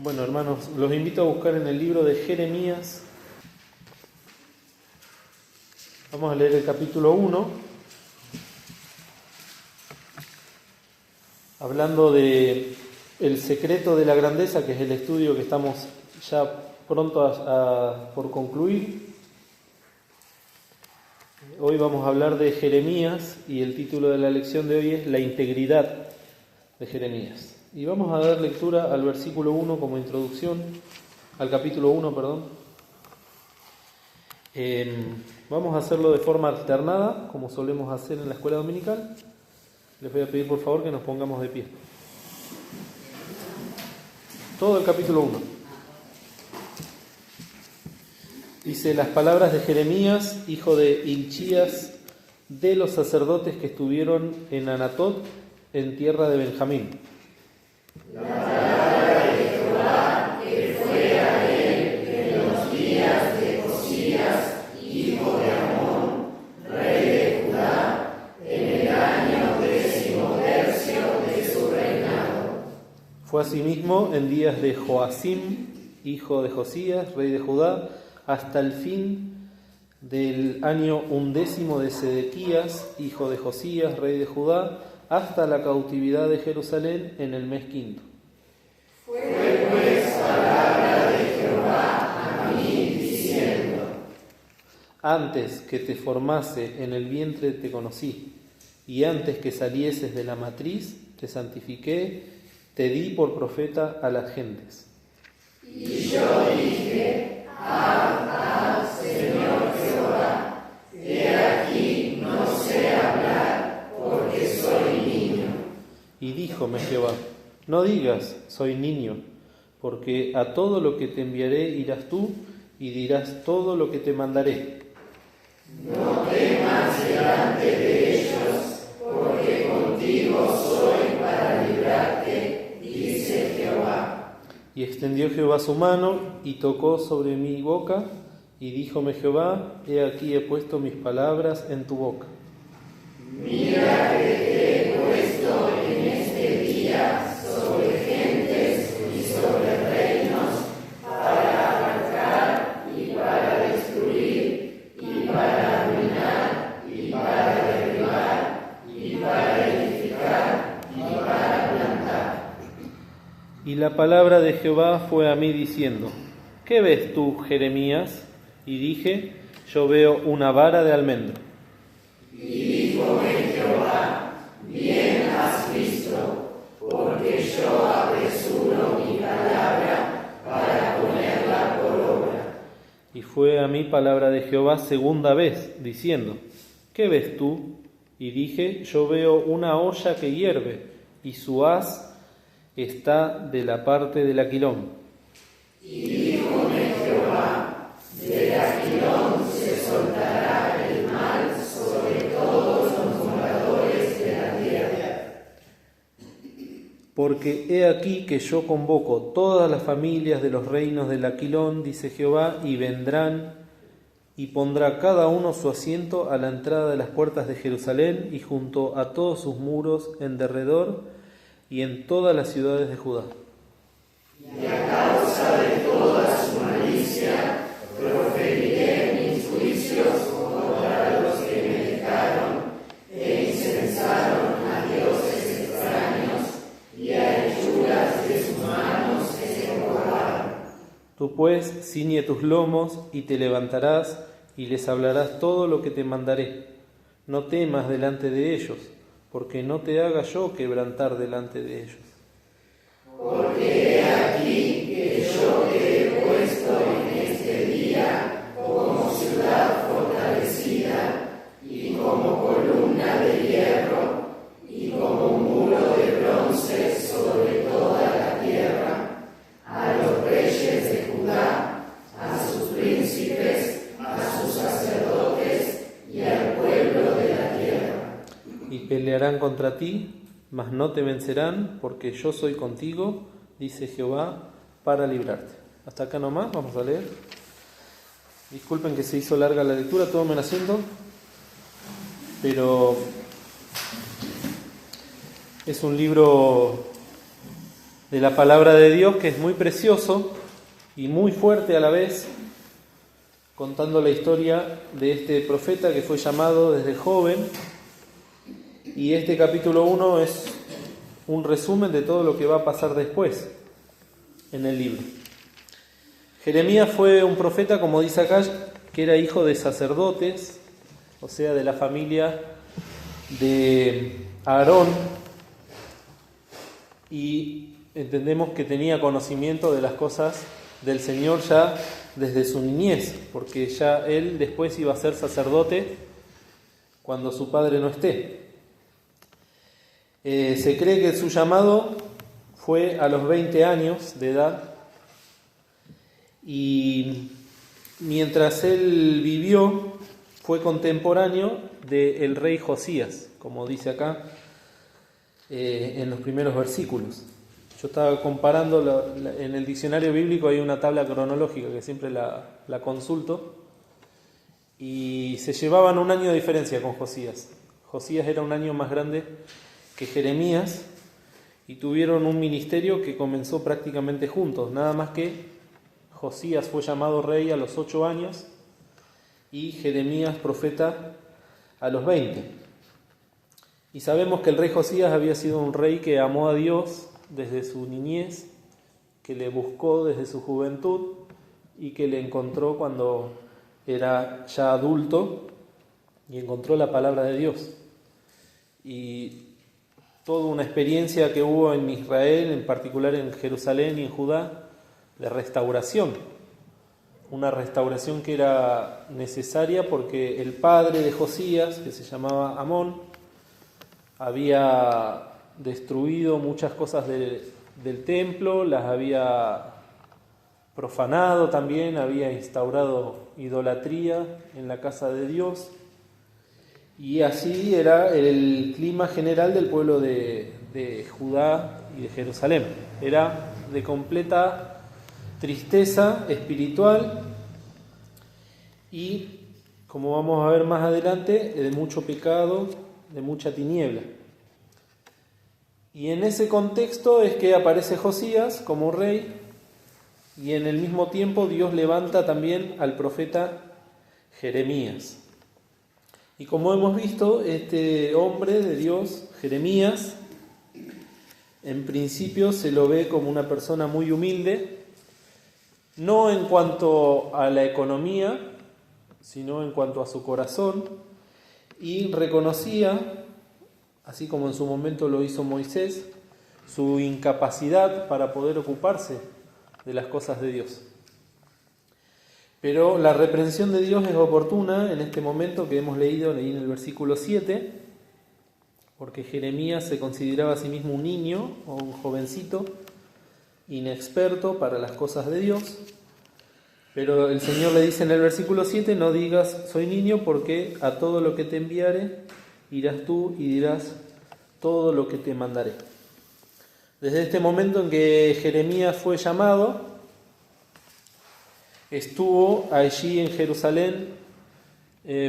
Bueno, hermanos, los invito a buscar en el libro de Jeremías. Vamos a leer el capítulo 1, hablando de el secreto de la grandeza, que es el estudio que estamos ya pronto por concluir. Hoy vamos a hablar de Jeremías y el título de la lección de hoy es La integridad de Jeremías. Y vamos a dar lectura al versículo 1 como introducción, al capítulo 1, perdón. Vamos a hacerlo de forma alternada, como solemos hacer en la escuela dominical. Les voy a pedir por favor que nos pongamos de pie. Todo el capítulo 1. Dice las palabras de Jeremías, hijo de Hilchías, de los sacerdotes que estuvieron en Anatot, en tierra de Benjamín. La palabra de Jehová que fue a él en los días de Josías, hijo de Amón, rey de Judá, en el año 10º de su reinado. Fue asimismo en días de Joacim, hijo de Josías, rey de Judá, hasta el fin del año 11 de Sedequías, hijo de Josías, rey de Judá, hasta la cautividad de Jerusalén en el mes 5. Fue pues palabra de Jehová a mí diciendo: Antes que te formase en el vientre te conocí, y antes que salieses de la matriz te santifiqué, te di por profeta a las gentes. Y yo dije: Señor Jehová, he aquí no sé hablar, porque soy niño. Y díjome Jehová: no digas, soy niño, porque a todo lo que te enviaré irás tú, y dirás todo lo que te mandaré. No temas delante de ellos, porque contigo soy para librarte, dice Jehová. Y extendió Jehová su mano, y tocó sobre mi boca, y díjome Jehová: he aquí he puesto mis palabras en tu boca. Mira que te he puesto en este día sobre gentes y sobre reinos, para arrancar y para destruir, y para arruinar, y para derribar, y para edificar, y para plantar. Y la palabra de Jehová fue a mí diciendo: ¿qué ves tú, Jeremías? Y dije: yo veo una vara de almendro. Y díjome Jehová: bien has visto, porque yo apresuro mi palabra para ponerla por obra. Y fue a mí palabra de Jehová segunda vez, diciendo: ¿qué ves tú? Y dije: yo veo una olla que hierve, y su haz está de la parte del aquilón. Y díjome Jehová: del aquilón se soltará el mal sobre todos los moradores de la tierra. Porque he aquí que yo convoco todas las familias de los reinos del aquilón, dice Jehová, y vendrán, y pondrá cada uno su asiento a la entrada de las puertas de Jerusalén, y junto a todos sus muros en derredor, y en todas las ciudades de Judá. Y a causa de toda su malicia, proferiré mis juicios contra los que me dejaron e incensaron a dioses extraños y a hechuras de sus manos que se robaron. Tú pues ciñe tus lomos y te levantarás y les hablarás todo lo que te mandaré. No temas delante de ellos, porque no te haga yo quebrantar delante de ellos. Porque he aquí que yo te he puesto en este día como ciudad fortalecida y como columna de hierro y como muro de bronce sobre toda la tierra, a los reyes de Judá, a sus príncipes, a sus sacerdotes y al pueblo de la tierra. Y pelearán contra ti, mas no te vencerán, porque yo soy contigo, dice Jehová, para librarte. Hasta acá nomás, vamos a leer. Disculpen que se hizo larga la lectura, tomen asiento, pero es un libro de la palabra de Dios, que es muy precioso y muy fuerte a la vez, contando la historia de este profeta que fue llamado desde joven. Y este capítulo 1 es un resumen de todo lo que va a pasar después en el libro. Jeremías fue un profeta, como dice acá, que era hijo de sacerdotes, o sea, de la familia de Aarón, y entendemos que tenía conocimiento de las cosas del Señor ya desde su niñez, porque ya él después iba a ser sacerdote cuando su padre no esté. Se cree que su llamado fue a los 20 años de edad, y mientras él vivió fue contemporáneo del rey Josías, como dice acá en los primeros versículos. Yo estaba comparando, en el diccionario bíblico hay una tabla cronológica que siempre la consulto, y se llevaban un año de diferencia con Josías. Josías era un año más grande que Jeremías, y tuvieron un ministerio que comenzó prácticamente juntos, nada más que Josías fue llamado rey a los 8 años y Jeremías profeta a los 20. Y sabemos que el rey Josías había sido un rey que amó a Dios desde su niñez, que le buscó desde su juventud y que le encontró cuando era ya adulto y encontró la palabra de Dios. Y toda una experiencia que hubo en Israel, en particular en Jerusalén y en Judá, de restauración. Una restauración que era necesaria porque el padre de Josías, que se llamaba Amón, había destruido muchas cosas del templo, las había profanado también, había instaurado idolatría en la casa de Dios, y así era el clima general del pueblo de Judá y de Jerusalén. Era de completa tristeza espiritual y, como vamos a ver más adelante, de mucho pecado, de mucha tiniebla. Y en ese contexto es que aparece Josías como rey, y en el mismo tiempo Dios levanta también al profeta Jeremías. Y como hemos visto, este hombre de Dios, Jeremías, en principio se lo ve como una persona muy humilde, no en cuanto a la economía, sino en cuanto a su corazón, y reconocía, así como en su momento lo hizo Moisés, su incapacidad para poder ocuparse de las cosas de Dios. Pero la reprensión de Dios es oportuna en este momento que hemos leído en el versículo 7, porque Jeremías se consideraba a sí mismo un niño o un jovencito inexperto para las cosas de Dios. Pero el Señor le dice en el versículo 7, no digas soy niño, porque a todo lo que te enviare irás tú y dirás todo lo que te mandaré. Desde este momento en que Jeremías fue llamado, estuvo allí en Jerusalén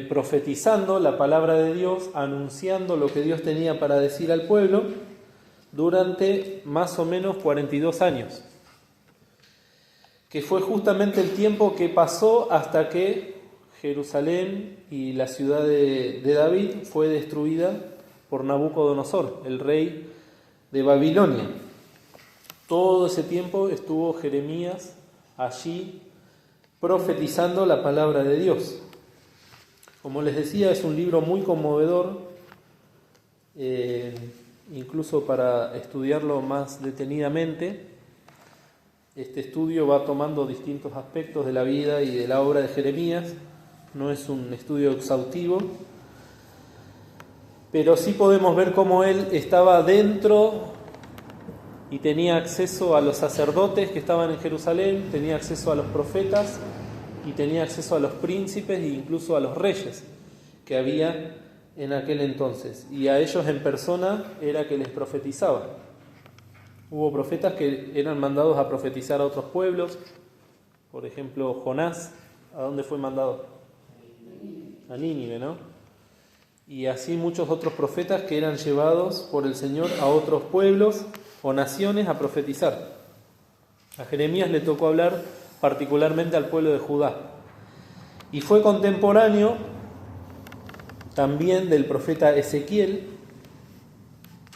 profetizando la palabra de Dios, anunciando lo que Dios tenía para decir al pueblo durante más o menos 42 años, que fue justamente el tiempo que pasó hasta que Jerusalén y la ciudad de David fue destruida por Nabucodonosor, el rey de Babilonia. Todo ese tiempo estuvo Jeremías allí profetizando la palabra de Dios. Como les decía, es un libro muy conmovedor, incluso para estudiarlo más detenidamente. Este estudio va tomando distintos aspectos de la vida y de la obra de Jeremías. No es un estudio exhaustivo, pero sí podemos ver cómo él estaba dentro y tenía acceso a los sacerdotes que estaban en Jerusalén, tenía acceso a los profetas y tenía acceso a los príncipes e incluso a los reyes que había en aquel entonces. Y a ellos en persona era que les profetizaba. Hubo profetas que eran mandados a profetizar a otros pueblos. Por ejemplo, Jonás, ¿a dónde fue mandado? A Nínive, ¿no? Y así muchos otros profetas que eran llevados por el Señor a otros pueblos o naciones a profetizar. A Jeremías le tocó hablar particularmente al pueblo de Judá. Y fue contemporáneo también del profeta Ezequiel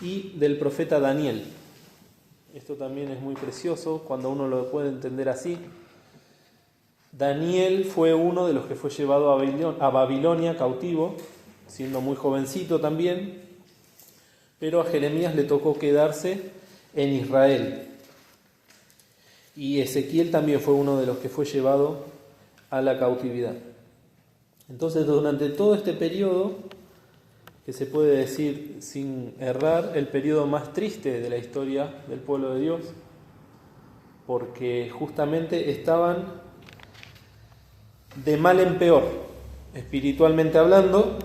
y del profeta Daniel. Esto también es muy precioso cuando uno lo puede entender así. Daniel fue uno de los que fue llevado a Babilonia cautivo, siendo muy jovencito también, pero a Jeremías le tocó quedarse en Israel. Y Ezequiel también fue uno de los que fue llevado a la cautividad. Entonces, durante todo este periodo, que se puede decir sin errar, el periodo más triste de la historia del pueblo de Dios, porque justamente estaban de mal en peor, espiritualmente hablando,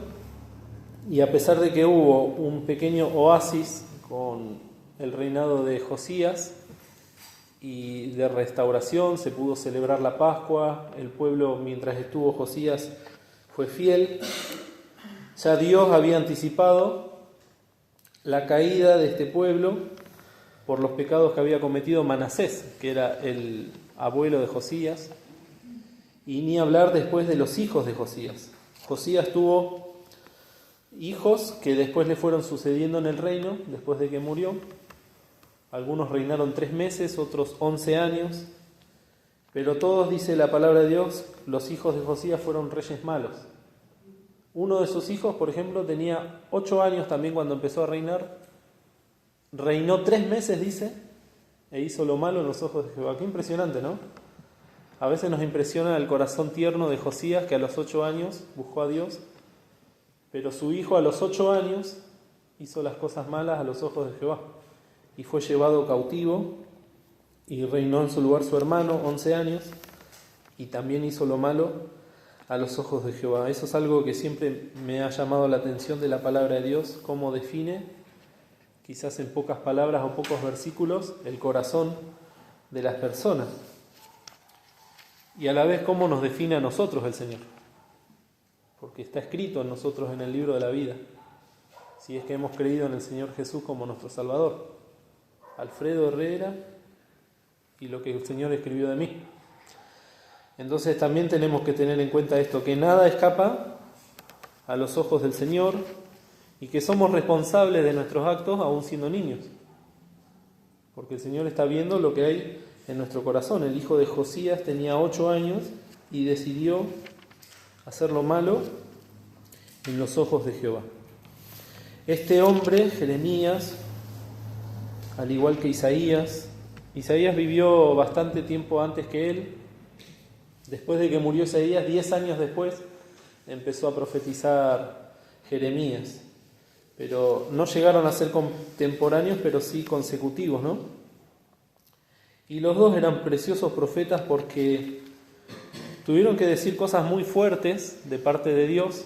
y a pesar de que hubo un pequeño oasis con el reinado de Josías y de restauración, se pudo celebrar la Pascua, el pueblo mientras estuvo Josías fue fiel. Ya Dios había anticipado la caída de este pueblo por los pecados que había cometido Manasés, que era el abuelo de Josías, y ni hablar después de los hijos de Josías. Josías tuvo hijos que después le fueron sucediendo en el reino, después de que murió. Algunos reinaron 3 meses, otros 11 años, pero todos, dice la palabra de Dios, los hijos de Josías fueron reyes malos. Uno de sus hijos, por ejemplo, tenía 8 años también cuando empezó a reinar. Reinó 3 meses, dice, e hizo lo malo en los ojos de Jehová. Qué impresionante, ¿no? A veces nos impresiona el corazón tierno de Josías, que a los 8 años buscó a Dios, pero su hijo a los 8 años hizo las cosas malas a los ojos de Jehová y fue llevado cautivo y reinó en su lugar su hermano 11 años y también hizo lo malo a los ojos de Jehová. Eso es algo que siempre me ha llamado la atención de la palabra de Dios, cómo define, quizás en pocas palabras o pocos versículos, el corazón de las personas. Y a la vez cómo nos define a nosotros el Señor. Porque está escrito en nosotros en el libro de la vida, si es que hemos creído en el Señor Jesús como nuestro Salvador. Alfredo Herrera y lo que el Señor escribió de mí. Entonces también tenemos que tener en cuenta esto, que nada escapa a los ojos del Señor y que somos responsables de nuestros actos aún siendo niños. Porque el Señor está viendo lo que hay en nuestro corazón. El hijo de Josías tenía 8 años y decidió hacer lo malo en los ojos de Jehová. Este hombre, Jeremías, al igual que Isaías vivió bastante tiempo antes que él. Después de que murió Isaías, 10 años después, empezó a profetizar Jeremías. Pero no llegaron a ser contemporáneos, pero sí consecutivos, ¿no? Y los dos eran preciosos profetas porque tuvieron que decir cosas muy fuertes de parte de Dios.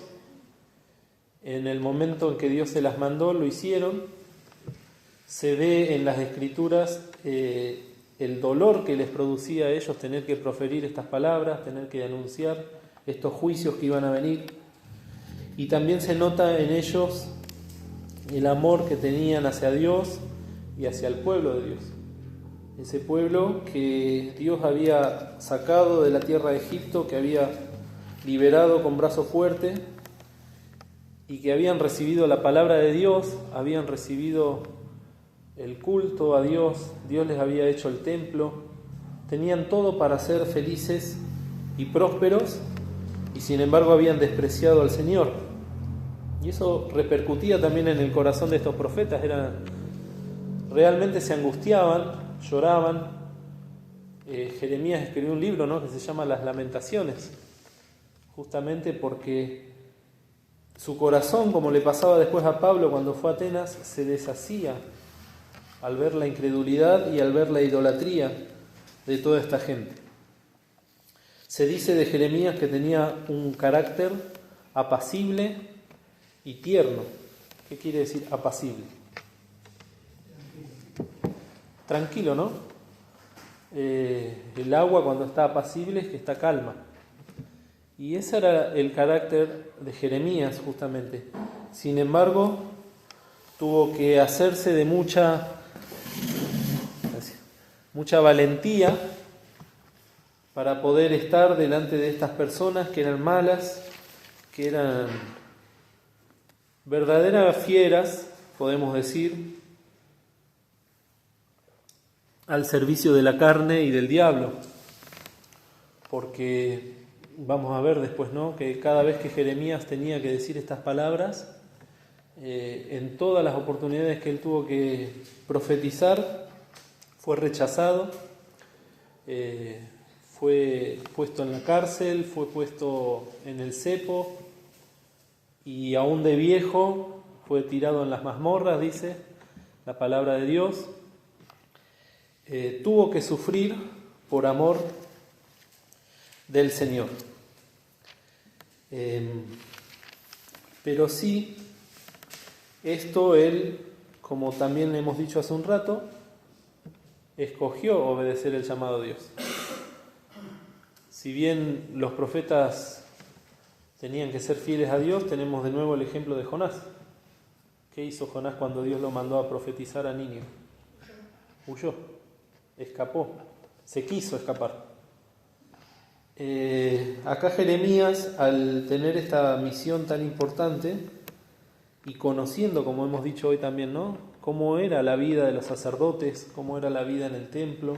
En el momento en que Dios se las mandó, lo hicieron. Se ve en las Escrituras el dolor que les producía a ellos tener que proferir estas palabras, tener que anunciar estos juicios que iban a venir. Y también se nota en ellos el amor que tenían hacia Dios y hacia el pueblo de Dios. Ese pueblo que Dios había sacado de la tierra de Egipto, que había liberado con brazo fuerte y que habían recibido la palabra de Dios, habían recibido el culto a Dios, Dios les había hecho el templo, tenían todo para ser felices y prósperos y sin embargo habían despreciado al Señor. Y eso repercutía también en el corazón de estos profetas, realmente se angustiaban, lloraban. Jeremías escribió un libro, ¿no?, que se llama Las Lamentaciones, justamente porque su corazón, como le pasaba después a Pablo cuando fue a Atenas, se deshacía al ver la incredulidad y al ver la idolatría de toda esta gente. Se dice de Jeremías que tenía un carácter apacible y tierno. ¿Qué quiere decir apacible? Tranquilo, ¿no? El agua cuando está apacible es que está calma. Y ese era el carácter de Jeremías justamente. Sin embargo, tuvo que hacerse de mucha mucha valentía para poder estar delante de estas personas que eran malas, que eran verdaderas fieras, podemos decir, al servicio de la carne y del diablo. Porque vamos a ver después, ¿no?, que cada vez que Jeremías tenía que decir estas palabras, en todas las oportunidades que él tuvo que profetizar, fue rechazado, fue puesto en la cárcel, fue puesto en el cepo, y aún de viejo fue tirado en las mazmorras, dice la palabra de Dios. Tuvo que sufrir por amor del Señor. Pero sí, esto él, como también hemos dicho hace un rato, escogió obedecer el llamado de Dios. Si bien los profetas tenían que ser fieles a Dios, tenemos de nuevo el ejemplo de Jonás. ¿Qué hizo Jonás cuando Dios lo mandó a profetizar a Nínive? Huyó, escapó, se quiso escapar. Acá Jeremías, al tener esta misión tan importante y conociendo, como hemos dicho hoy también, ¿no?, cómo era la vida de los sacerdotes, cómo era la vida en el templo.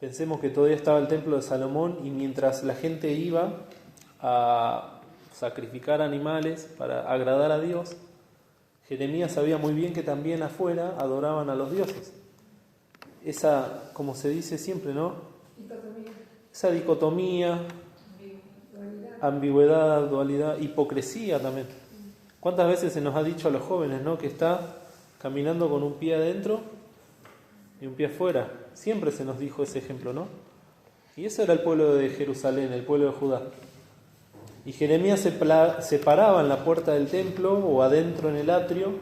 Pensemos que todavía estaba el templo de Salomón, y mientras la gente iba a sacrificar animales para agradar a Dios, Jeremías sabía muy bien que también afuera adoraban a los dioses. Esa, como se dice siempre, ¿no?, esa dicotomía, ambigüedad, dualidad, hipocresía también. ¿Cuántas veces se nos ha dicho a los jóvenes, ¿no?, que está caminando con un pie adentro y un pie afuera? Siempre se nos dijo ese ejemplo, ¿no? Y ese era el pueblo de Jerusalén, el pueblo de Judá. Y Jeremías se paraba en la puerta del templo o adentro en el atrio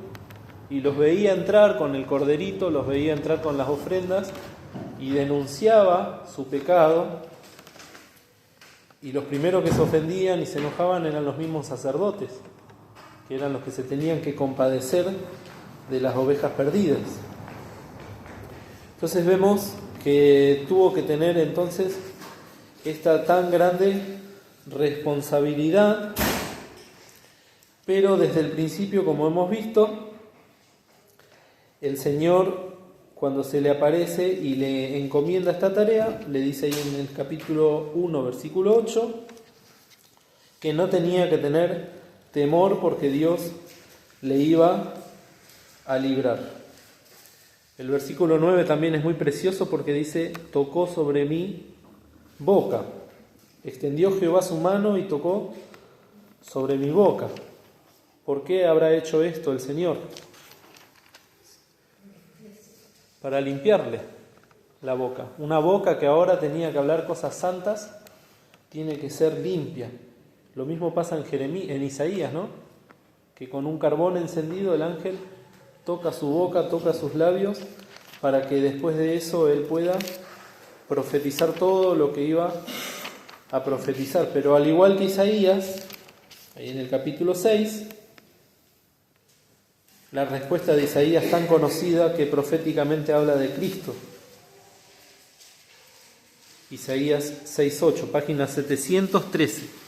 y los veía entrar con el corderito, los veía entrar con las ofrendas y denunciaba su pecado. Y los primeros que se ofendían y se enojaban eran los mismos sacerdotes, que eran los que se tenían que compadecer de las ovejas perdidas. Entonces vemos que tuvo que tener entonces esta tan grande responsabilidad, pero desde el principio, como hemos visto, el Señor, cuando se le aparece y le encomienda esta tarea, le dice ahí en el capítulo 1, versículo 8, que no tenía que tener temor porque Dios le iba a librar. El versículo 9 también es muy precioso porque dice: tocó sobre mi boca. Extendió Jehová su mano y tocó sobre mi boca. ¿Por qué habrá hecho esto el Señor? Para limpiarle la boca. Una boca que ahora tenía que hablar cosas santas, tiene que ser limpia. Lo mismo pasa en Isaías, ¿no?, que con un carbón encendido el ángel toca su boca, toca sus labios, para que después de eso él pueda profetizar todo lo que iba a profetizar. Pero al igual que Isaías, ahí en el capítulo 6, la respuesta de Isaías tan conocida que proféticamente habla de Cristo. Isaías 6:8, página 713.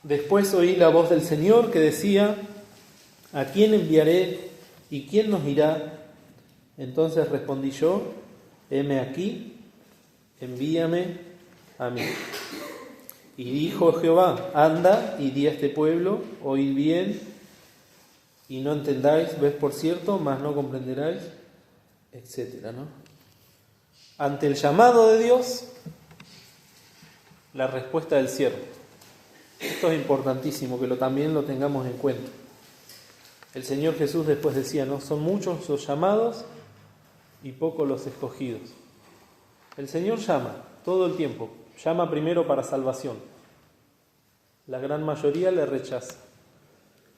Después oí la voz del Señor que decía: ¿a quién enviaré y quién nos irá? Entonces respondí yo: heme aquí, envíame a mí. Y dijo Jehová: anda y di a este pueblo, oíd bien y no entendáis, ves por cierto, mas no comprenderáis, etcétera, ¿no? Ante el llamado de Dios, la respuesta del siervo. Esto es importantísimo que también lo tengamos en cuenta. El Señor Jesús después decía, ¿no?, son muchos los llamados y pocos los escogidos. El Señor llama todo el tiempo, llama primero para salvación. La gran mayoría le rechaza.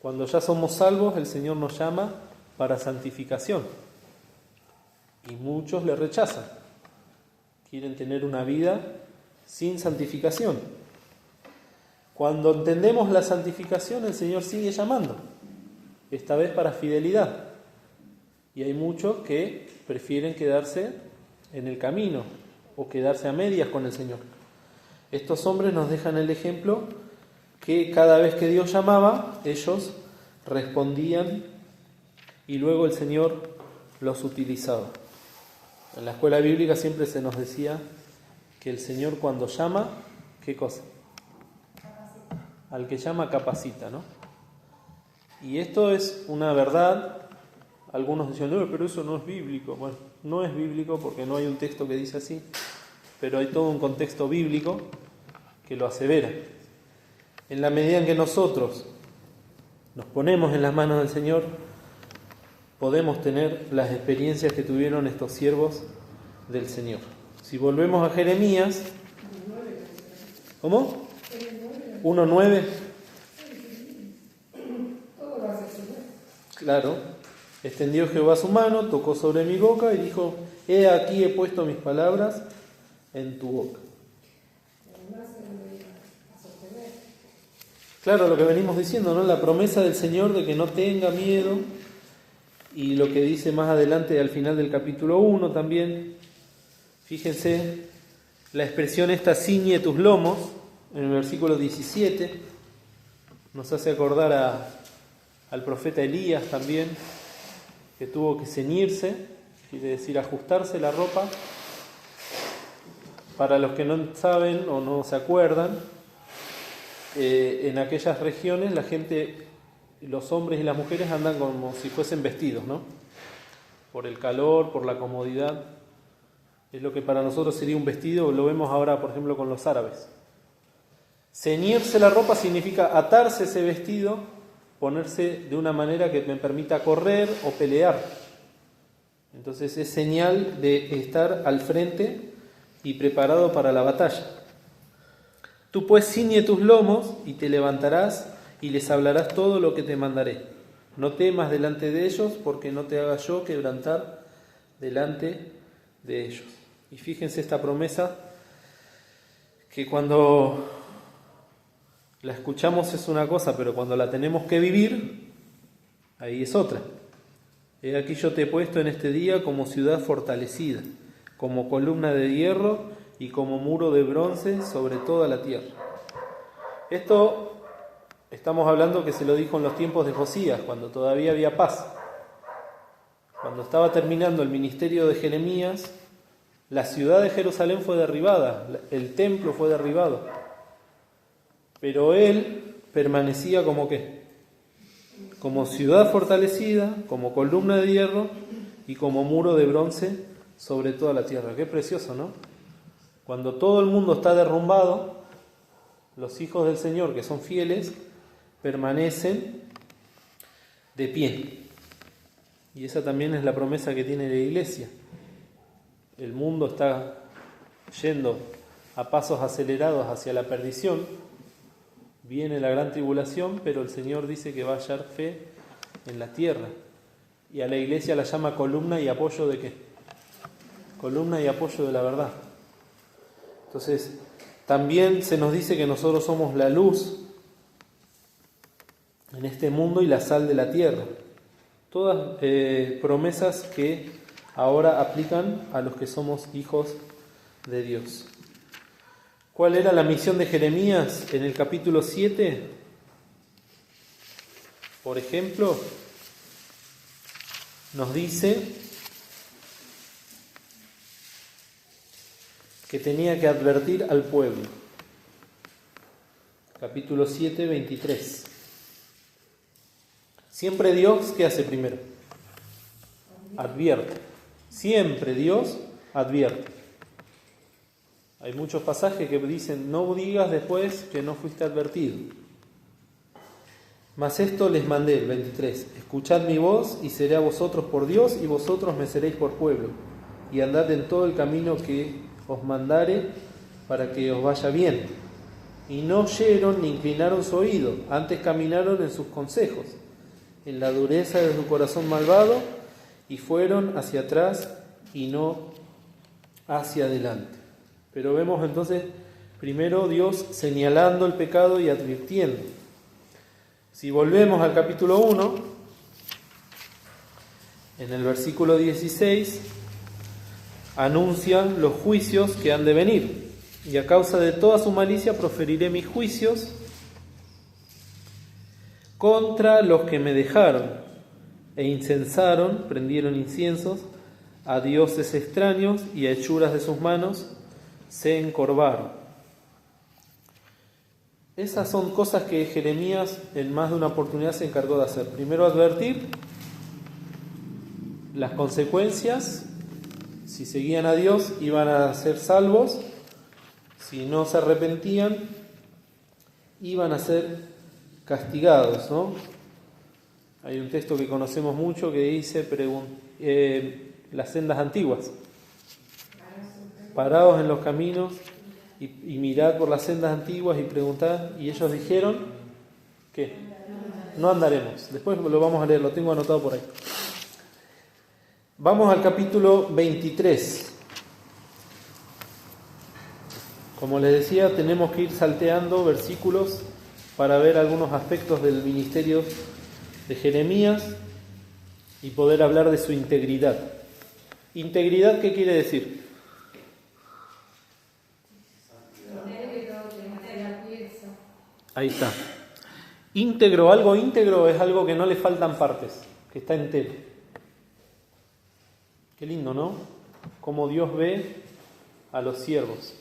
Cuando ya somos salvos, el Señor nos llama para santificación. Y muchos le rechazan. Quieren tener una vida sin santificación. Cuando entendemos la santificación, el Señor sigue llamando, esta vez para fidelidad. Y hay muchos que prefieren quedarse en el camino o quedarse a medias con el Señor. Estos hombres nos dejan el ejemplo que cada vez que Dios llamaba, ellos respondían y luego el Señor los utilizaba. En la escuela bíblica siempre se nos decía que el Señor cuando llama, ¿qué cosa? Al que llama capacita, ¿no? Y esto es una verdad. Algunos decían, no, pero eso no es bíblico. Bueno, no es bíblico porque no hay un texto que dice así, pero hay todo un contexto bíblico que lo asevera. En la medida en que nosotros nos ponemos en las manos del Señor, podemos tener las experiencias que tuvieron estos siervos del Señor. Si volvemos a Jeremías, ¿cómo? 1:9. Claro, extendió Jehová su mano, tocó sobre mi boca y dijo, he aquí he puesto mis palabras en tu boca. Claro, lo que venimos diciendo, ¿no? La promesa del Señor de que no tenga miedo, y lo que dice más adelante al final del capítulo 1 también. Fíjense, la expresión esta, ciñe tus lomos, en el versículo 17, nos hace acordar al profeta Elías también, que tuvo que ceñirse, quiere decir ajustarse la ropa. Para los que no saben o no se acuerdan, en aquellas regiones la gente, los hombres y las mujeres andan como si fuesen vestidos, ¿no? Por el calor, por la comodidad. Es lo que para nosotros sería un vestido, lo vemos ahora por ejemplo con los árabes. Ceñirse la ropa significa atarse ese vestido, ponerse de una manera que me permita correr o pelear. Entonces es señal de estar al frente y preparado para la batalla. Tú pues ciñe tus lomos y te levantarás y les hablarás todo lo que te mandaré. No temas delante de ellos, porque no te haga yo quebrantar delante de ellos. Y fíjense esta promesa, que cuando la escuchamos es una cosa, pero cuando la tenemos que vivir, ahí es otra. He aquí yo te he puesto en este día como ciudad fortalecida, como columna de hierro y como muro de bronce sobre toda la tierra. Esto estamos hablando que se lo dijo en los tiempos de Josías, cuando todavía había paz. Cuando estaba terminando el ministerio de Jeremías, la ciudad de Jerusalén fue derribada, el templo fue derribado. Pero él permanecía como ¿qué? Como ciudad fortalecida, como columna de hierro y como muro de bronce sobre toda la tierra. Qué precioso, ¿no? Cuando todo el mundo está derrumbado, los hijos del Señor, que son fieles, permanecen de pie. Y esa también es la promesa que tiene la Iglesia. El mundo está yendo a pasos acelerados hacia la perdición. Viene la gran tribulación, pero el Señor dice que va a hallar fe en la tierra. Y a la Iglesia la llama columna y apoyo ¿de qué? Columna y apoyo de la verdad. Entonces, también se nos dice que nosotros somos la luz en este mundo y la sal de la tierra. Todas promesas que ahora aplican a los que somos hijos de Dios. ¿Cuál era la misión de Jeremías en el capítulo 7? Por ejemplo, nos dice que tenía que advertir al pueblo. Capítulo 7, 23. Siempre Dios, ¿qué hace primero? Advierte. Siempre Dios advierte. Hay muchos pasajes que dicen, no digas después que no fuiste advertido. Mas esto les mandé, el 23. Escuchad mi voz y seré a vosotros por Dios y vosotros me seréis por pueblo. Y andad en todo el camino que os mandare para que os vaya bien. Y no oyeron ni inclinaron su oído, antes caminaron en sus consejos, en la dureza de su corazón malvado, y fueron hacia atrás y no hacia adelante. Pero vemos entonces Primero Dios señalando el pecado y advirtiendo. Si volvemos al capítulo 1, en el versículo 16, anuncia los juicios que han de venir. Y a causa de toda su malicia proferiré mis juicios contra los que me dejaron e incensaron, prendieron inciensos a dioses extraños y a hechuras de sus manos se encorvaron. Esas son cosas que Jeremías en más de una oportunidad se encargó de hacer. Primero advertir las consecuencias. Si seguían a Dios iban a ser salvos. Si no se arrepentían iban a ser castigados, ¿no? Hay un texto que conocemos mucho que dice las sendas antiguas. Parados en los caminos y mirad por las sendas antiguas y preguntad. Y ellos dijeron que no andaremos. Después lo vamos a leer, lo tengo anotado por ahí. Vamos al capítulo 23. Como les decía, tenemos que ir salteando versículos para ver algunos aspectos del ministerio de Jeremías y poder hablar de su integridad. ¿Integridad qué quiere decir? Ahí está. Íntegro, algo íntegro es algo que no le faltan partes, que está entero. Qué lindo, ¿no? Cómo Dios ve a los siervos.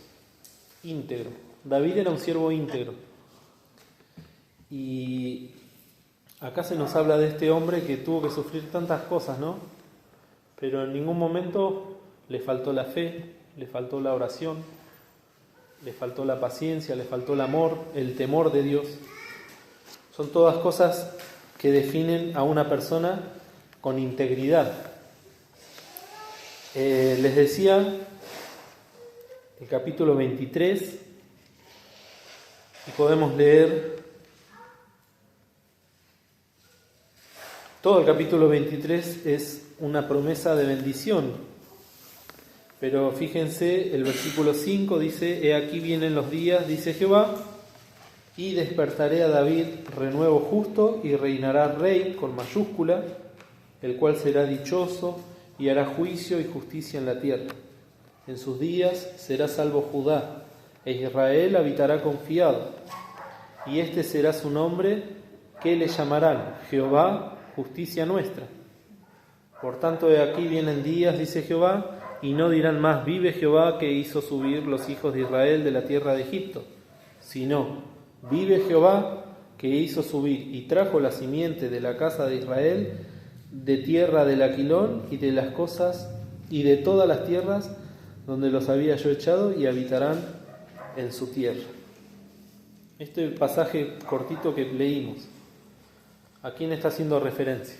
Íntegro. David era un siervo íntegro. Y acá se nos habla de este hombre que tuvo que sufrir tantas cosas, ¿no? Pero en ningún momento le faltó la fe, le faltó la oración, le faltó la paciencia, le faltó el amor, el temor de Dios. Son todas cosas que definen a una persona con integridad. Les decía el capítulo 23 y podemos leer todo el capítulo 23. Es una promesa de bendición, pero fíjense, el versículo 5 dice: He aquí vienen los días, dice Jehová, y despertaré a David renuevo justo, y reinará rey con mayúscula, el cual será dichoso y hará juicio y justicia en la tierra. En sus días será salvo Judá, e Israel habitará confiado. Y este será su nombre, que le llamarán Jehová, justicia nuestra. Por tanto, de aquí vienen días, dice Jehová, y no dirán más: vive Jehová, que hizo subir los hijos de Israel de la tierra de Egipto, sino: vive Jehová, que hizo subir y trajo la simiente de la casa de Israel de tierra del Aquilón y de las cosas y de todas las tierras donde los había yo echado, y habitarán en su tierra. Este pasaje cortito que leímos, ¿a quién está haciendo referencia?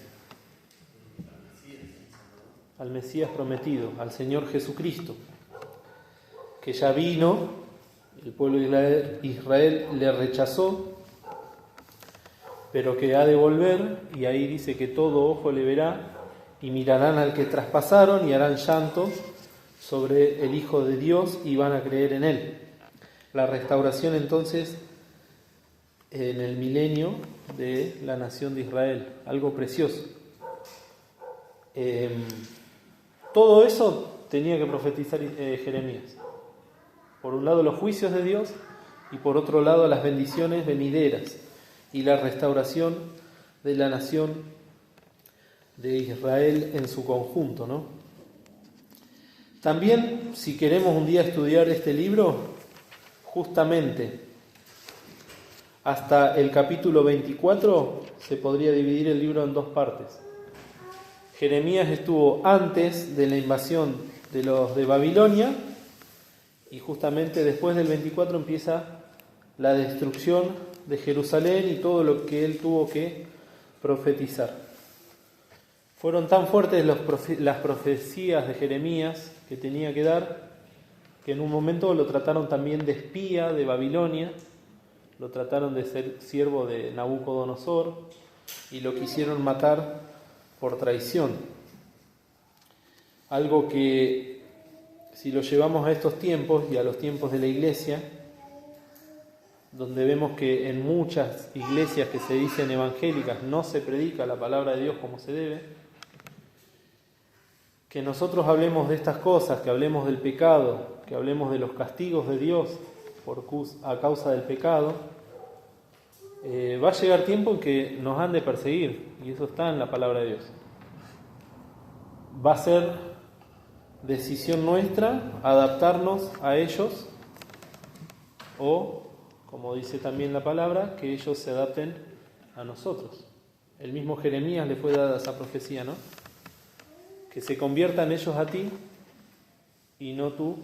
Al Mesías prometido, al Señor Jesucristo, que ya vino. El pueblo de Israel le rechazó, pero que ha de volver, y ahí dice que todo ojo le verá, y mirarán al que traspasaron y harán llanto sobre el Hijo de Dios y van a creer en Él. La restauración entonces en el milenio de la nación de Israel, algo precioso. Todo eso tenía que profetizar Jeremías. Por un lado los juicios de Dios y por otro lado las bendiciones venideras y la restauración de la nación de Israel en su conjunto, ¿no? También, si queremos un día estudiar este libro, justamente hasta el capítulo 24 se podría dividir el libro en dos partes. Jeremías estuvo antes de la invasión de los de Babilonia, y justamente después del 24 empieza la destrucción de Jerusalén y todo lo que él tuvo que profetizar. Fueron tan fuertes las profecías de Jeremías que tenía que dar, que en un momento lo trataron también de espía de Babilonia, lo trataron de ser siervo de Nabucodonosor y lo quisieron matar por traición. Algo que, si lo llevamos a estos tiempos y a los tiempos de la Iglesia, donde vemos que en muchas iglesias que se dicen evangélicas no se predica la palabra de Dios como se debe, que nosotros hablemos de estas cosas, que hablemos del pecado, que hablemos de los castigos de Dios a causa del pecado, va a llegar tiempo en que nos han de perseguir, y eso está en la palabra de Dios. Va a ser decisión nuestra adaptarnos a ellos, o, como dice también la palabra, que ellos se adapten a nosotros. El mismo Jeremías le fue dada esa profecía, ¿no? Que se conviertan ellos a ti y no tú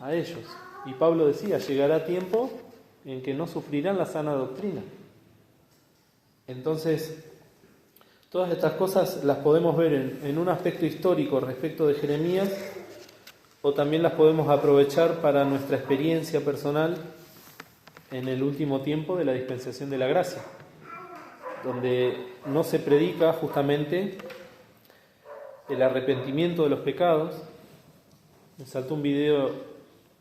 a ellos. Y Pablo decía, llegará tiempo en que no sufrirán la sana doctrina. Entonces, todas estas cosas las podemos ver en un aspecto histórico respecto de Jeremías, o también las podemos aprovechar para nuestra experiencia personal en el último tiempo de la dispensación de la gracia, donde no se predica justamente el arrepentimiento de los pecados. Me saltó un video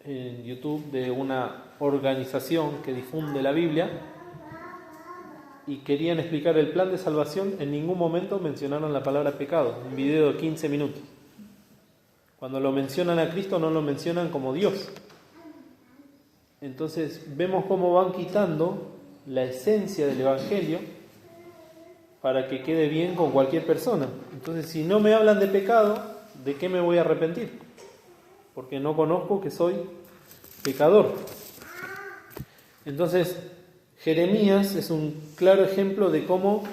en YouTube de una organización que difunde la Biblia y querían explicar el plan de salvación. En ningún momento mencionaron la palabra pecado, un video de 15 minutos. Cuando lo mencionan a Cristo no lo mencionan como Dios. Entonces vemos cómo van quitando la esencia del Evangelio para que quede bien con cualquier persona. Entonces, si no me hablan de pecado, ¿de qué me voy a arrepentir? Porque no conozco que soy pecador. Entonces, Jeremías es un claro ejemplo de cómo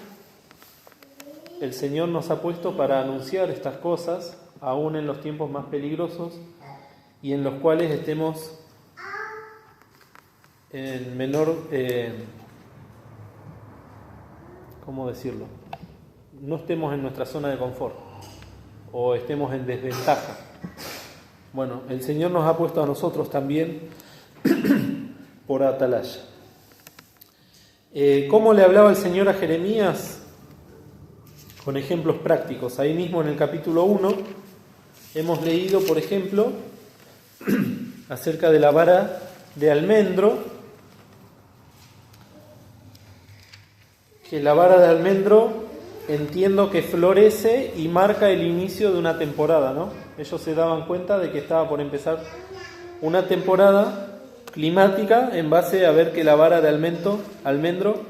el Señor nos ha puesto para anunciar estas cosas, aún en los tiempos más peligrosos y en los cuales estemos en menor... ¿cómo decirlo? No estemos en nuestra zona de confort o estemos en desventaja. Bueno, el Señor nos ha puesto a nosotros también por atalaya. ¿Cómo le hablaba el Señor a Jeremías? Con ejemplos prácticos. Ahí mismo en el capítulo 1 hemos leído, por ejemplo, acerca de la vara de almendro, que la vara de almendro entiendo que florece y marca el inicio de una temporada, ¿no? Ellos se daban cuenta de que estaba por empezar una temporada climática en base a ver que la vara de almendro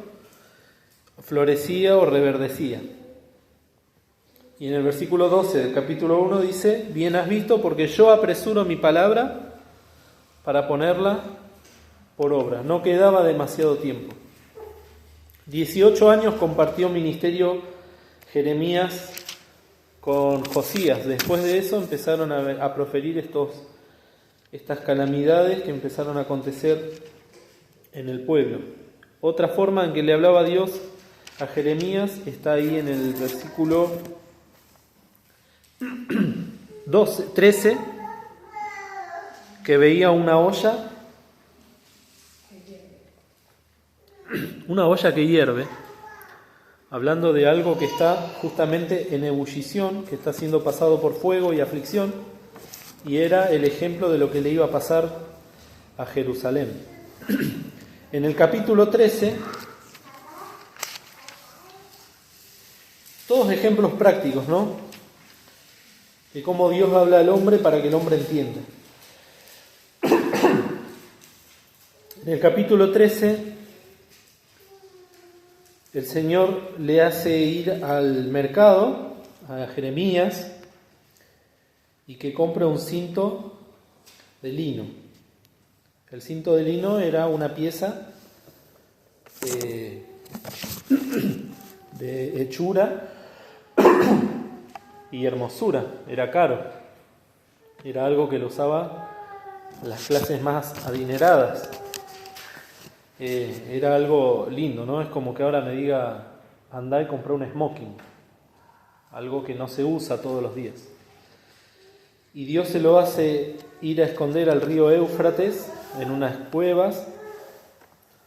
florecía o reverdecía. Y en el versículo 12 del capítulo 1 dice: bien has visto, porque yo apresuro mi palabra para ponerla por obra. No quedaba demasiado tiempo. 18 años compartió ministerio Jeremías con Josías. Después de eso empezaron a proferir estas calamidades que empezaron a acontecer en el pueblo. Otra forma en que le hablaba Dios a Jeremías está ahí en el versículo 13, que veía una olla que hierve, hablando de algo que está justamente en ebullición, que está siendo pasado por fuego y aflicción, y era el ejemplo de lo que le iba a pasar a Jerusalén. En el capítulo 13, todos ejemplos prácticos, ¿no? De cómo Dios habla al hombre para que el hombre entienda. En el capítulo 13, el Señor le hace ir al mercado a Jeremías y que compre un cinto de lino. El cinto de lino era una pieza de hechura y hermosura, era caro. Era algo que lo usaban las clases más adineradas. Era algo lindo, ¿no? Es como que ahora me diga, andá y comprá un smoking, algo que no se usa todos los días. Y Dios se lo hace ir a esconder al río Éufrates en unas cuevas,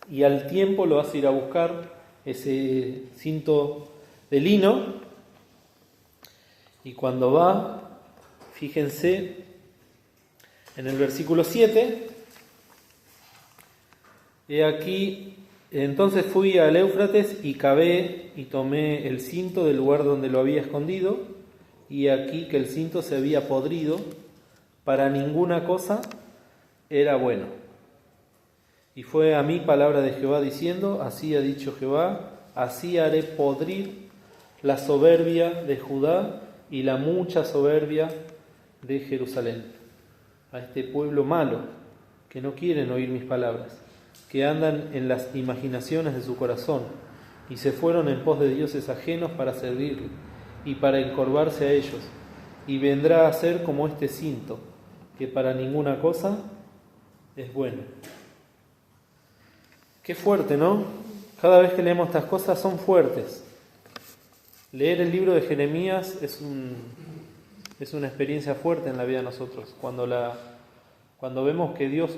y al tiempo lo hace ir a buscar ese cinto de lino. Y cuando va, fíjense en el versículo 7, He aquí, entonces fui al Éufrates y cavé y tomé el cinto del lugar donde lo había escondido, y aquí que el cinto se había podrido, para ninguna cosa era bueno. Y fue a mí palabra de Jehová diciendo, así ha dicho Jehová, así haré podrir la soberbia de Judá y la mucha soberbia de Jerusalén. A este pueblo malo, que no quieren oír mis palabras, que andan en las imaginaciones de su corazón y se fueron en pos de dioses ajenos para servirle y para encorvarse a ellos, y vendrá a ser como este cinto, que para ninguna cosa es bueno. Qué fuerte, ¿no? Cada vez que leemos estas cosas son fuertes. Leer el libro de Jeremías es una experiencia fuerte en la vida de nosotros, cuando vemos que Dios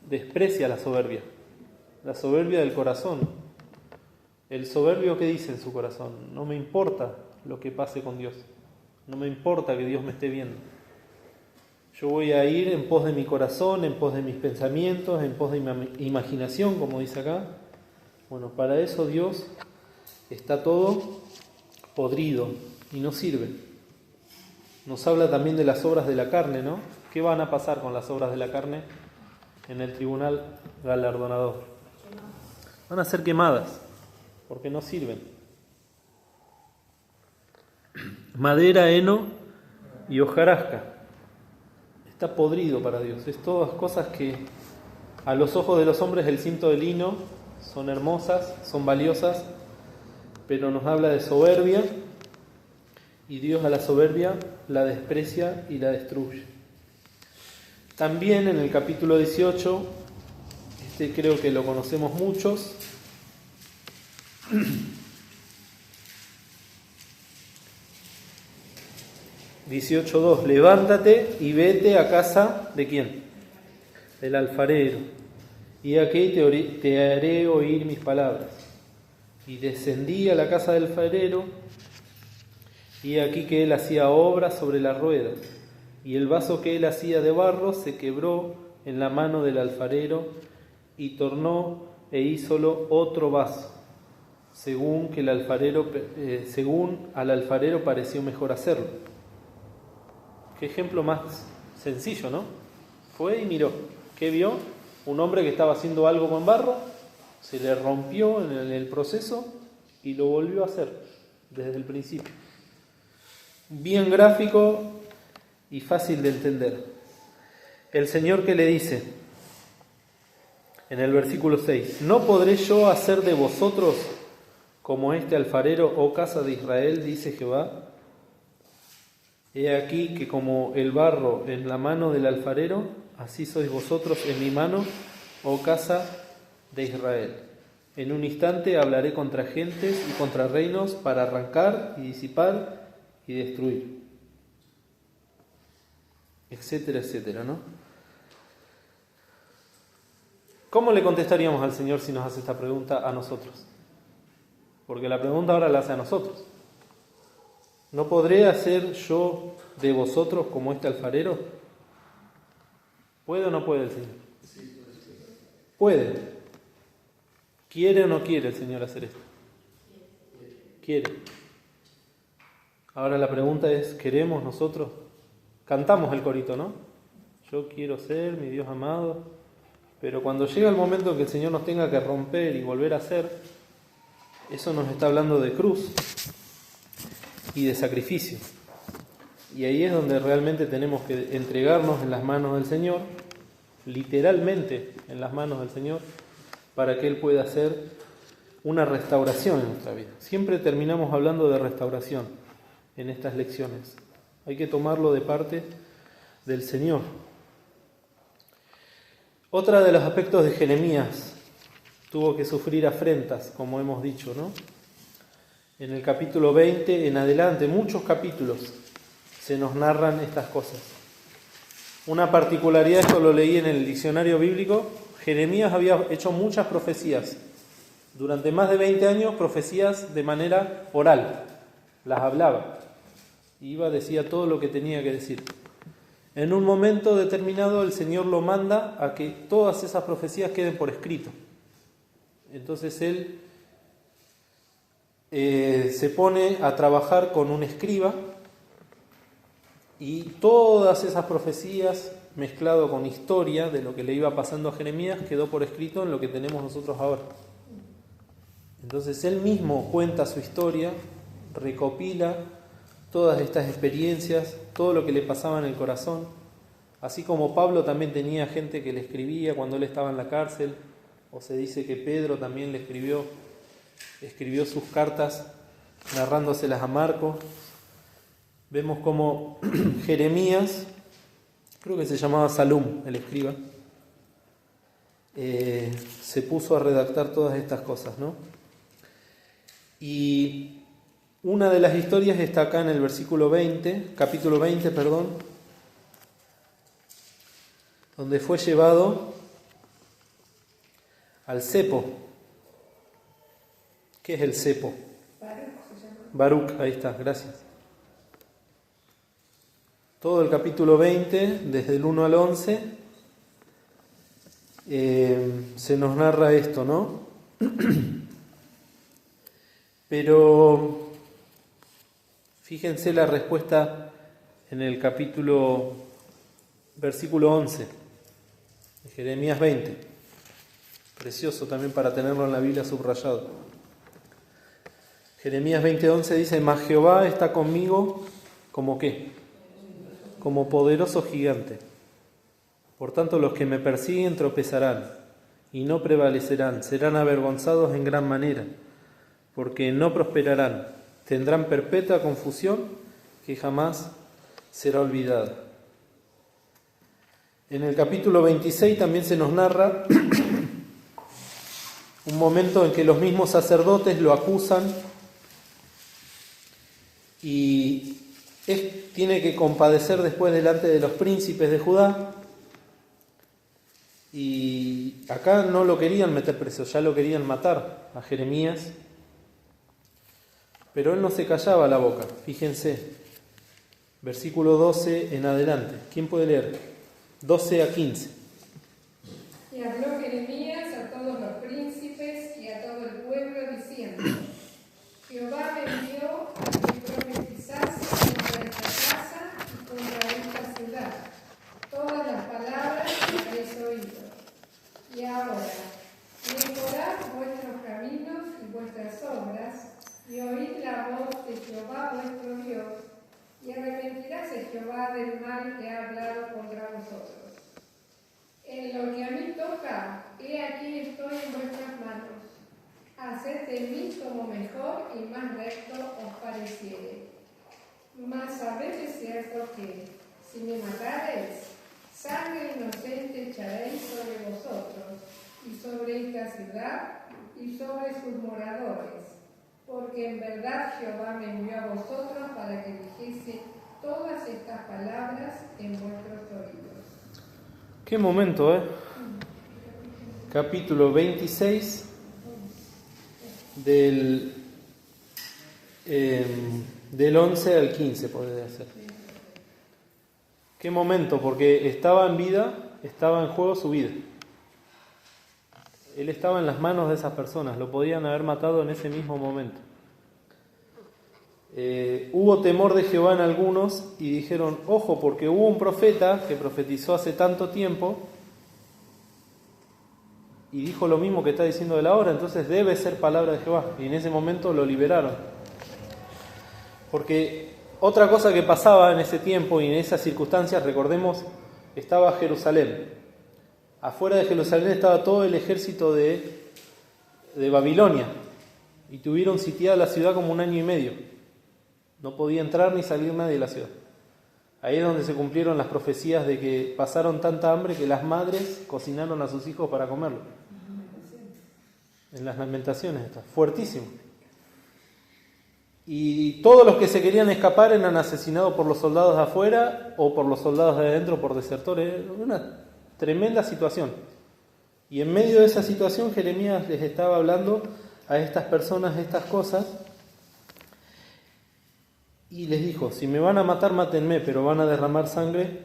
desprecia la soberbia del corazón. El soberbio, que dice en su corazón: no me importa lo que pase con Dios, no me importa que Dios me esté viendo. Yo voy a ir en pos de mi corazón, en pos de mis pensamientos, en pos de mi imaginación, como dice acá. Bueno, para eso Dios está todo podrido y no sirve. Nos habla también de las obras de la carne, ¿no? ¿Qué van a pasar con las obras de la carne en el tribunal galardonador? Van a ser quemadas, porque no sirven. Madera, heno y hojarasca. Está podrido para Dios. Es todas cosas que a los ojos de los hombres el cinto de lino son hermosas, son valiosas, pero nos habla de soberbia, y Dios a la soberbia la desprecia y la destruye. También en el capítulo 18, creo que lo conocemos muchos, 18:2, levántate y vete a casa ¿de quién? Del alfarero, y aquí te haré oír mis palabras. Y descendí a la casa del alfarero, y aquí que él hacía obra sobre la rueda, y el vaso que él hacía de barro se quebró en la mano del alfarero, y tornó e hízolo otro vaso, según al alfarero pareció mejor hacerlo. Qué ejemplo más sencillo, ¿no? Fue y miró. ¿Qué vio? Un hombre que estaba haciendo algo con barro, se le rompió en el proceso y lo volvió a hacer desde el principio. Bien gráfico y fácil de entender. El Señor, que le dice en el versículo 6, ¿no podré yo hacer de vosotros como este alfarero, oh casa de Israel, dice Jehová? He aquí que como el barro en la mano del alfarero, así sois vosotros en mi mano, oh casa de Israel. En un instante hablaré contra gentes y contra reinos para arrancar y disipar y destruir. Etcétera, etcétera, ¿no? ¿Cómo le contestaríamos al Señor si nos hace esta pregunta a nosotros? Porque la pregunta ahora la hace a nosotros. ¿No podré hacer yo de vosotros como este alfarero? ¿Puede o no puede el Señor? Puede. ¿Quiere o no quiere el Señor hacer esto? Quiere. Ahora la pregunta es, ¿queremos nosotros? Cantamos el corito, ¿no? Yo quiero ser mi Dios amado, pero cuando llega el momento en que el Señor nos tenga que romper y volver a hacer, eso nos está hablando de cruz y de sacrificio. Y ahí es donde realmente tenemos que entregarnos en las manos del Señor, literalmente en las manos del Señor, para que Él pueda hacer una restauración en nuestra vida. Siempre terminamos hablando de restauración en estas lecciones. Hay que tomarlo de parte del Señor. Otra de los aspectos de Jeremías, tuvo que sufrir afrentas, como hemos dicho, ¿no? En el capítulo 20 en adelante, muchos capítulos, se nos narran estas cosas. Una particularidad, esto lo leí en el diccionario bíblico, Jeremías había hecho muchas profecías. Durante más de 20 años, profecías de manera oral. Las hablaba. Iba, decía todo lo que tenía que decir. En un momento determinado, el Señor lo manda a que todas esas profecías queden por escrito. Entonces él se pone a trabajar con un escriba y todas esas profecías mezclado con historia de lo que le iba pasando a Jeremías quedó por escrito en lo que tenemos nosotros ahora. Entonces él mismo cuenta su historia, recopila todas estas experiencias, todo lo que le pasaba en el corazón, así como Pablo también tenía gente que le escribía cuando él estaba en la cárcel, o se dice que Pedro también le escribió sus cartas narrándoselas a Marcos. Vemos como Jeremías, creo que se llamaba Salum, el escriba, se puso a redactar todas estas cosas, ¿no? Y una de las historias está acá en el capítulo 20, donde fue llevado al cepo. ¿Qué es el cepo? Baruch, ahí está, gracias. Todo el capítulo 20, desde el 1 al 11, se nos narra esto, ¿no? Pero fíjense la respuesta en el versículo 11, de Jeremías 20. Precioso también para tenerlo en la Biblia subrayado. Jeremías 20:11 dice: Mas Jehová está conmigo como ¿qué? Como poderoso gigante. Por tanto, los que me persiguen tropezarán y no prevalecerán, serán avergonzados en gran manera, porque no prosperarán, tendrán perpetua confusión que jamás será olvidada. En el capítulo 26 también se nos narra un momento en que los mismos sacerdotes lo acusan y tiene que compadecer después delante de los príncipes de Judá. Y acá no lo querían meter preso, ya lo querían matar a Jeremías. Pero él no se callaba la boca. Fíjense, versículo 12 en adelante. ¿Quién puede leer? 12 a 15. Y habló Jeremías a todos los príncipes y a todo el pueblo diciendo: Jehová me envió a que profetizase contra esta casa y contra esta ciudad todas las palabras que habéis oído. Y ahora, mejorad vuestros caminos y vuestras obras, y oíd la voz de Jehová vuestro Dios, y arrepentiráse Jehová del mal que ha hablado contra vosotros. En lo que a mí toca, he aquí estoy en vuestras manos. Haced de mí como mejor y más recto os pareciere. Mas sabed de cierto que, si me matareis, sangre inocente echaréis sobre vosotros, y sobre esta ciudad, y sobre sus moradores, porque en verdad Jehová me envió a vosotros para que dijese todas estas palabras en vuestros oídos. Qué momento, ¿eh? Capítulo 26 del 11 al 15, podría ser. Qué momento, porque estaba en vida, estaba en juego su vida. Él estaba en las manos de esas personas, lo podían haber matado en ese mismo momento. Hubo temor de Jehová en algunos y dijeron: ojo, porque hubo un profeta que profetizó hace tanto tiempo y dijo lo mismo que está diciendo él ahora, entonces debe ser palabra de Jehová. Y en ese momento lo liberaron. Porque otra cosa que pasaba en ese tiempo y en esas circunstancias, recordemos, estaba Jerusalén. Afuera de Jerusalén estaba todo el ejército de Babilonia y tuvieron sitiada la ciudad como 1 año y medio. No podía entrar ni salir nadie de la ciudad. Ahí es donde se cumplieron las profecías de que pasaron tanta hambre que las madres cocinaron a sus hijos para comerlo. En las Lamentaciones está, fuertísimo. Y todos los que se querían escapar eran asesinados por los soldados de afuera o por los soldados de adentro por desertores. Una tremenda situación. Y en medio de esa situación Jeremías les estaba hablando a estas personas estas cosas y les dijo: si me van a matar, mátenme, pero van a derramar sangre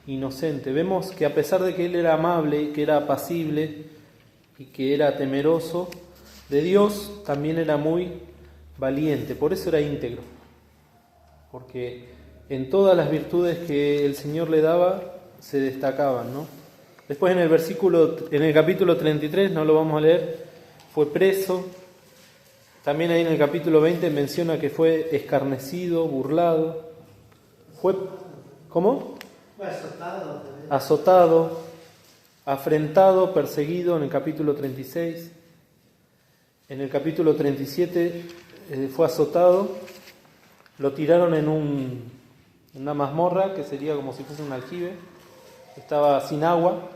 inocente. Vemos que a pesar de que él era amable, que era apacible y que era temeroso, de Dios, también era muy valiente, por eso era íntegro, porque en todas las virtudes que el Señor le daba se destacaban, ¿no? Después en el capítulo 33, no lo vamos a leer, fue preso. También ahí en el capítulo 20 menciona que fue escarnecido, burlado. ¿Cómo? Fue azotado. Azotado, afrentado, perseguido en el capítulo 36. En el capítulo 37 fue azotado, lo tiraron en una mazmorra que sería como si fuese un aljibe. Estaba sin agua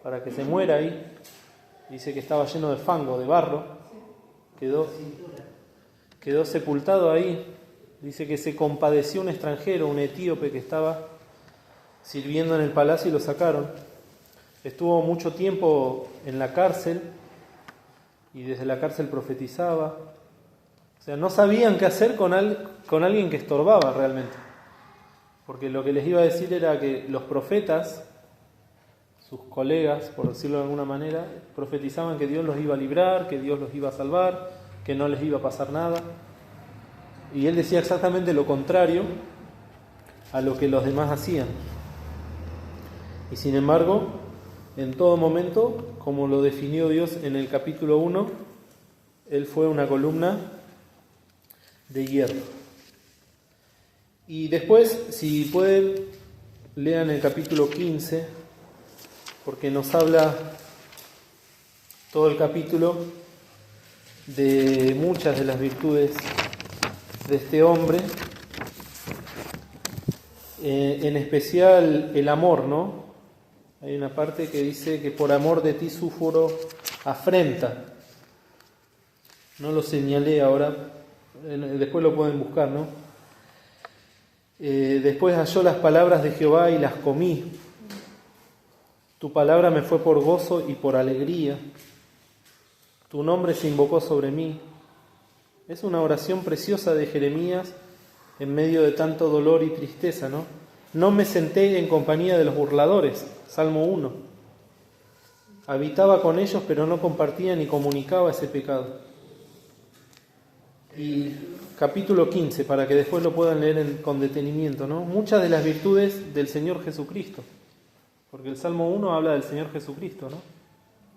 para que se muera ahí. Dice que estaba lleno de fango, de barro. Quedó sepultado ahí. Dice que se compadeció un extranjero, un etíope que estaba sirviendo en el palacio y lo sacaron. Estuvo mucho tiempo en la cárcel y desde la cárcel profetizaba. O sea, no sabían qué hacer con alguien que estorbaba realmente. Porque lo que les iba a decir era que los profetas, sus colegas, por decirlo de alguna manera, profetizaban que Dios los iba a librar, que Dios los iba a salvar, que no les iba a pasar nada. Y él decía exactamente lo contrario a lo que los demás hacían. Y sin embargo, en todo momento, como lo definió Dios en el capítulo 1, él fue una columna de hierro. Y después, si pueden, lean el capítulo 15, porque nos habla todo el capítulo de muchas de las virtudes de este hombre, en especial el amor, ¿no? Hay una parte que dice que por amor de ti sufro afrenta. No lo señalé ahora, después lo pueden buscar, ¿no? Después halló las palabras de Jehová y las comí. Tu palabra me fue por gozo y por alegría. Tu nombre se invocó sobre mí. Es una oración preciosa de Jeremías en medio de tanto dolor y tristeza, ¿no? No me senté en compañía de los burladores, Salmo 1. Habitaba con ellos, pero no compartía ni comunicaba ese pecado. Y capítulo 15, para que después lo puedan leer con detenimiento, ¿no? Muchas de las virtudes del Señor Jesucristo, porque el Salmo 1 habla del Señor Jesucristo, ¿no?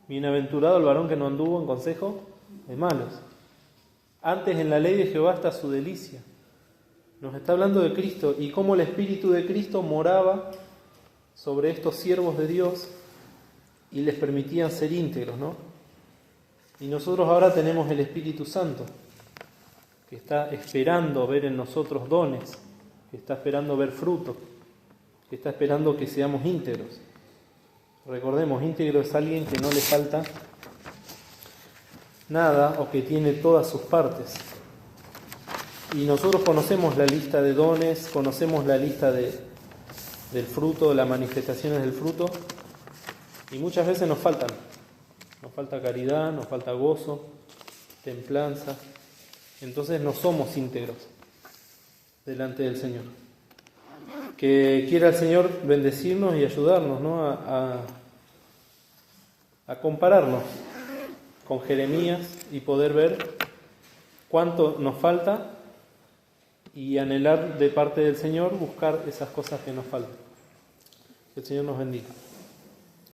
Bienaventurado el varón que no anduvo en consejo de malos. Antes en la ley de Jehová está su delicia. Nos está hablando de Cristo y cómo el Espíritu de Cristo moraba sobre estos siervos de Dios y les permitían ser íntegros, ¿no? Y nosotros ahora tenemos el Espíritu Santo, que está esperando ver en nosotros dones, que está esperando ver fruto, que está esperando que seamos íntegros. Recordemos, íntegro es alguien que no le falta nada o que tiene todas sus partes. Y nosotros conocemos la lista de dones, conocemos la lista del fruto, las manifestaciones del fruto, y muchas veces nos faltan. Nos falta caridad, nos falta gozo, templanza. Entonces no somos íntegros delante del Señor. Que quiera el Señor bendecirnos y ayudarnos, ¿no? a compararnos con Jeremías y poder ver cuánto nos falta y anhelar de parte del Señor buscar esas cosas que nos faltan. Que el Señor nos bendiga.